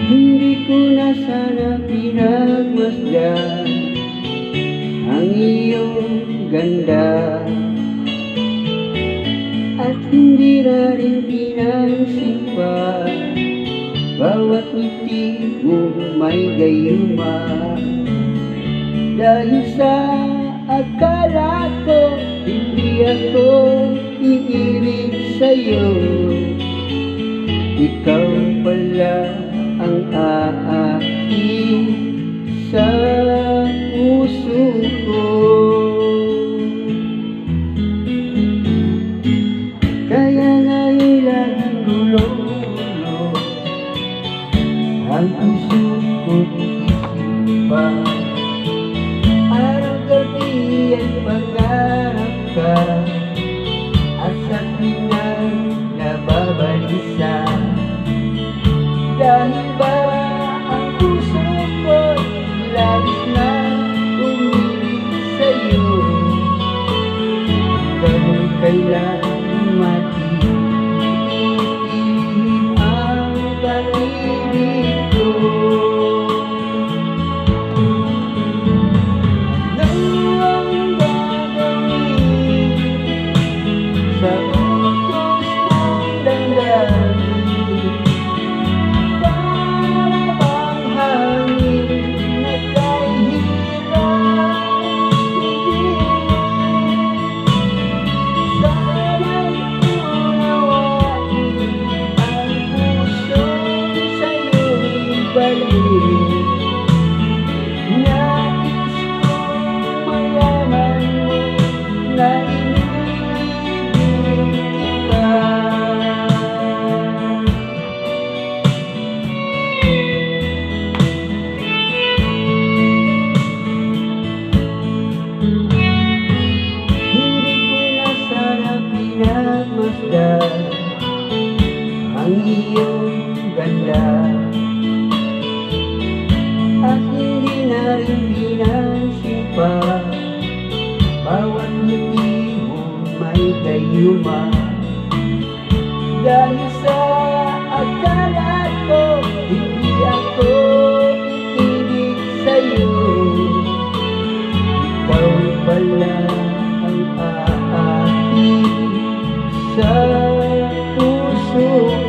Hindi ko na sana pinagmasdan ang iyong ganda, at hindi na rin pinansipan bawat ngiti mo may gayuma. Dahil sa akala ko hindi ako iibig sa'yo, ikaw pala ang aakin sa puso ko. Kaya ngayon laging gulo-gulo ang puso ko't isipan. Araw-gabi ay pangarap ka at sa pinang nababalisa. Dahil ba ang puso ko'y labis na umiibig sa'yo, pero kailan matitigil ang pag-ibig ko? Ano ang gagawin sa utos ng damdamin? Para bang hangin na kahirap pigilin? Sana'y unawain ang puso sa'yo'y balik. Nais kong malaman mo na iniibig kita. Hindi ko na sana pinagmasdan ang iyong ganda, at hindi na rin pinansipan bawat ngiti mo may gayuma. Dahil